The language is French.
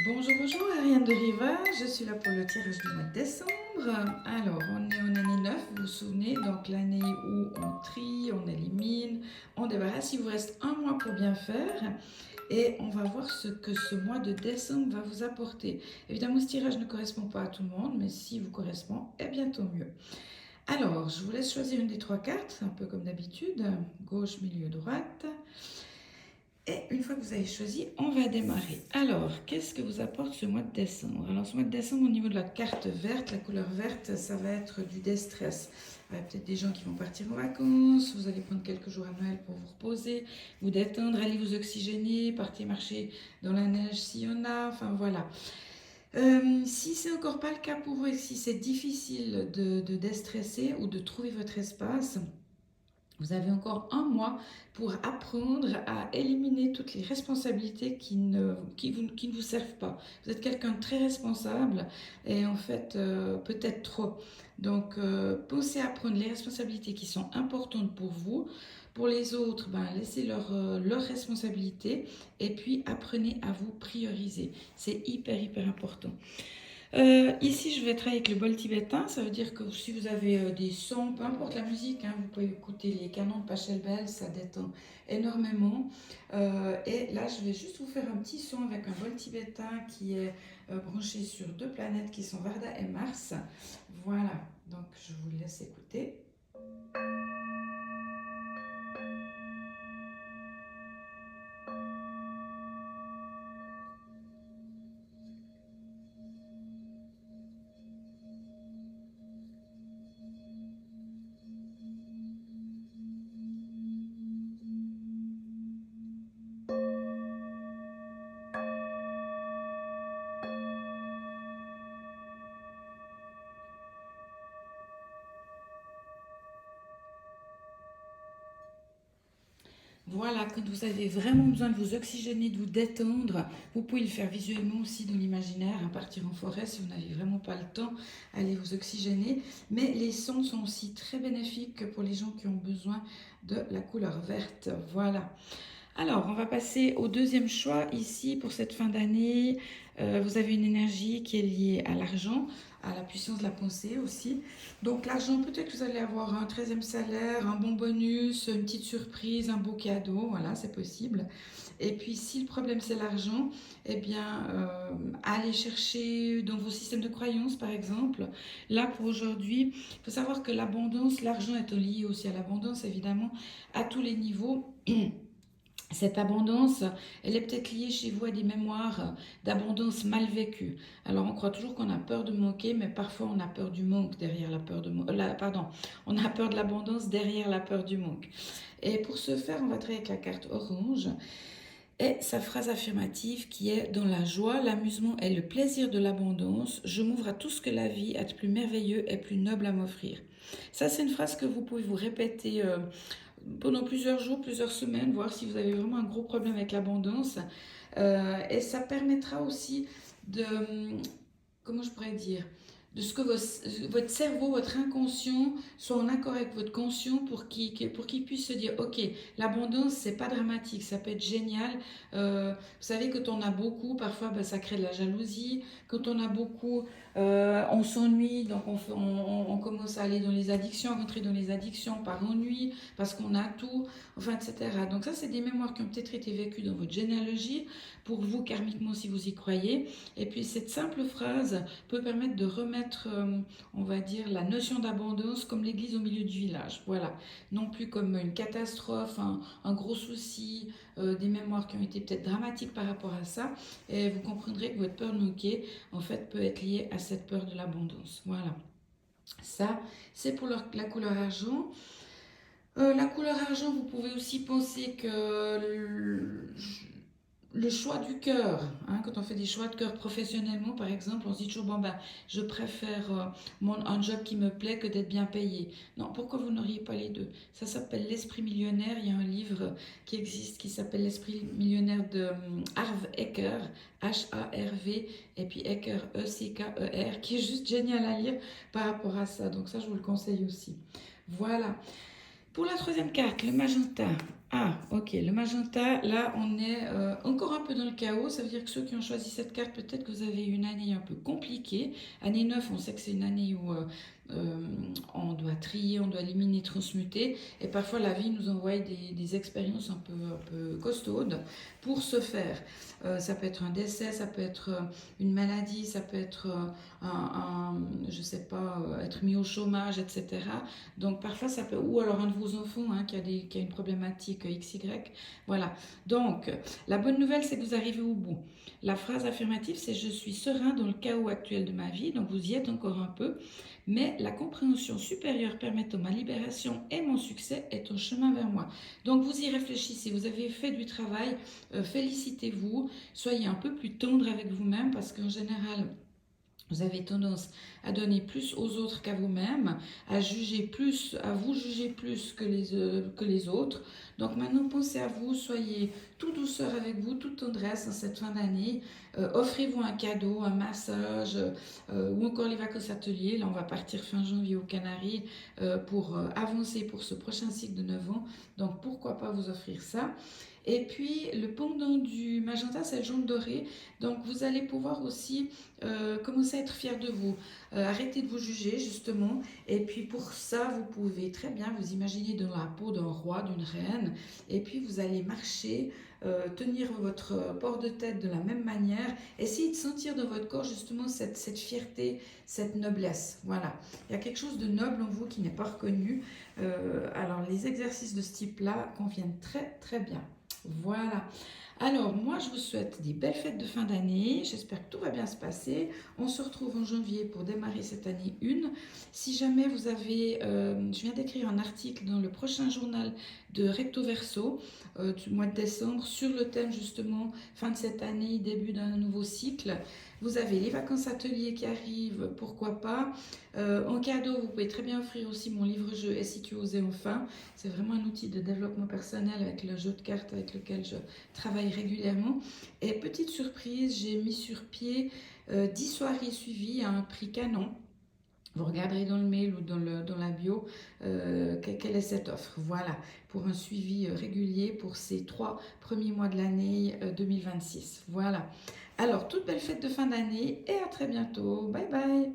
Bonjour, bonjour, Ariane de Riva, je suis là pour le tirage du mois de décembre. Alors, on est en année 9, vous vous souvenez, donc l'année où on trie, on élimine, on débarrasse. Il vous reste un mois pour bien faire et on va voir ce que ce mois de décembre va vous apporter. Évidemment, ce tirage ne correspond pas à tout le monde, mais si vous correspond, eh bien tant mieux. Alors, je vous laisse choisir une des trois cartes, un peu comme d'habitude, gauche, milieu, droite. Et une fois que vous avez choisi, on va démarrer. Alors, qu'est-ce que vous apporte ce mois de décembre? Alors, ce mois de décembre, au niveau de la carte verte, la couleur verte, ça va être du déstress. Il y a peut-être des gens qui vont partir en vacances, vous allez prendre quelques jours à Noël pour vous reposer, vous détendre, aller vous oxygéner, partir marcher dans la neige s'il y en a, enfin voilà. Si c'est encore pas le cas pour vous et si c'est difficile de déstresser ou de trouver votre espace, vous avez encore un mois pour apprendre à éliminer toutes les responsabilités qui ne vous servent pas. Vous êtes quelqu'un de très responsable et en fait, peut-être trop. Donc, pensez à prendre les responsabilités qui sont importantes pour vous. Pour les autres, ben, laissez leurs responsabilités et puis apprenez à vous prioriser. C'est hyper, hyper important. Ici, je vais travailler avec le bol tibétain. Ça veut dire que si vous avez des sons, peu importe la musique, hein, vous pouvez écouter les canons de Pachelbel, ça détend énormément. Et là, je vais juste vous faire un petit son avec un bol tibétain qui est branché sur deux planètes qui sont Varda et Mars. Voilà, donc je vous laisse écouter. Voilà, quand vous avez vraiment besoin de vous oxygéner, de vous détendre, vous pouvez le faire visuellement aussi dans l'imaginaire, hein, partir en forêt si vous n'avez vraiment pas le temps, aller vous oxygéner. Mais les sons sont aussi très bénéfiques pour les gens qui ont besoin de la couleur verte. Voilà. Alors, on va passer au deuxième choix ici pour cette fin d'année. Vous avez une énergie qui est liée à l'argent, à la puissance de la pensée aussi. Donc l'argent, peut-être que vous allez avoir un 13e salaire, un bon bonus, une petite surprise, un beau cadeau, voilà, c'est possible. Et puis si le problème c'est l'argent, eh bien allez chercher dans vos systèmes de croyances par exemple. Là pour aujourd'hui, il faut savoir que l'abondance, l'argent est lié aussi à l'abondance évidemment, à tous les niveaux. Cette abondance, elle est peut-être liée chez vous à des mémoires d'abondance mal vécues. Alors on croit toujours qu'on a peur de manquer, mais parfois on a peur du manque derrière la peur de pardon, on a peur de l'abondance derrière la peur du manque. Et pour ce faire, on va travailler avec la carte orange et sa phrase affirmative qui est: dans la joie, l'amusement et le plaisir de l'abondance, je m'ouvre à tout ce que la vie a de plus merveilleux et plus noble à m'offrir. Ça, c'est une phrase que vous pouvez vous répéter pendant plusieurs jours, plusieurs semaines, voir si vous avez vraiment un gros problème avec l'abondance. Et ça permettra aussi de, comment je pourrais dire, de ce que votre cerveau, votre inconscient soit en accord avec votre conscient pour qu'il puisse se dire, ok, l'abondance, c'est pas dramatique, ça peut être génial. Vous savez, quand on a beaucoup, parfois ben, ça crée de la jalousie. Quand on a beaucoup, on s'ennuie, donc on commence à aller dans les addictions, à rentrer dans les addictions par ennui, parce qu'on a tout, enfin, etc. Donc ça, c'est des mémoires qui ont peut-être été vécues dans votre généalogie, pour vous karmiquement si vous y croyez. Et puis cette simple phrase peut permettre de remettre, on va dire, la notion d'abondance comme l'église au milieu du village. Voilà, non plus comme une catastrophe, un gros souci, des mémoires qui ont été peut-être dramatiques par rapport à ça. Et vous comprendrez que votre peur de manquer, en fait, peut être liée à cette peur de l'abondance. Voilà. Ça, c'est pour la couleur argent. La couleur argent, vous pouvez aussi penser que le choix du cœur, hein, quand on fait des choix de cœur professionnellement par exemple, on se dit toujours bon ben je préfère un job qui me plaît que d'être bien payé. Non, pourquoi vous n'auriez pas les deux? Ça s'appelle l'esprit millionnaire. Il y a un livre qui existe qui s'appelle l'esprit millionnaire de Harv Eker, H-A-R-V, et puis Eker, E-C-K-E-R, qui est juste génial à lire par rapport à ça. Donc ça, je vous le conseille aussi. Voilà. Pour la troisième carte, le magenta. Ah, ok, le magenta, là on est encore un peu dans le chaos, ça veut dire que ceux qui ont choisi cette carte, peut-être que vous avez eu une année un peu compliquée. Année 9, on sait que c'est une année où euh, on doit trier, on doit éliminer, transmuter, et parfois la vie nous envoie des expériences un peu costaudes pour ce faire. Ça peut être un décès, ça peut être une maladie, ça peut être je sais pas, être mis au chômage, etc. Donc parfois ça peut, ou alors un de vos enfants hein, qui a une problématique XY. Voilà. Donc la bonne nouvelle c'est que vous arrivez au bout. La phrase affirmative c'est je suis serein dans le chaos actuel de ma vie. Donc vous y êtes encore un peu. Mais la compréhension supérieure permettant ma libération et mon succès est un chemin vers moi. Donc vous y réfléchissez, vous avez fait du travail, félicitez-vous, soyez un peu plus tendre avec vous-même parce qu'en général, vous avez tendance à donner plus aux autres qu'à vous-même, à juger plus, à vous juger plus que les autres. Donc maintenant, pensez à vous, soyez tout douceur avec vous, toute tendresse en cette fin d'année. Offrez-vous un cadeau, un massage ou encore les vacances ateliers. Là, on va partir fin janvier aux Canaries pour avancer pour ce prochain cycle de 9 ans. Donc pourquoi pas vous offrir ça. Et puis le pendant du magenta, c'est le jaune doré. Donc vous allez pouvoir aussi commencez à être fier de vous. Arrêtez de vous juger, justement. Et puis pour ça, vous pouvez très bien vous imaginer dans la peau d'un roi, d'une reine. Et puis vous allez marcher, tenir votre port de tête de la même manière. Essayez de sentir dans votre corps, justement, cette fierté, cette noblesse. Voilà. Il y a quelque chose de noble en vous qui n'est pas reconnu. Alors les exercices de ce type-là conviennent très très bien. Voilà. Alors, moi, je vous souhaite des belles fêtes de fin d'année. J'espère que tout va bien se passer. On se retrouve en janvier pour démarrer cette année 1. Si jamais vous avez, je viens d'écrire un article dans le prochain journal de Recto Verso du mois de décembre sur le thème justement fin de cette année, début d'un nouveau cycle. Vous avez les vacances ateliers qui arrivent, pourquoi pas. En cadeau, vous pouvez très bien offrir aussi mon livre-jeu SIQ Oser Enfin. C'est vraiment un outil de développement personnel avec le jeu de cartes avec lequel je travaille régulièrement. Et petite surprise, j'ai mis sur pied 10 soirées suivies à un prix canon. Vous regarderez dans le mail ou dans la bio quelle est cette offre. Voilà, pour un suivi régulier pour ces 3 premiers mois de l'année 2026. Voilà. Alors, toute belle fête de fin d'année et à très bientôt. Bye bye.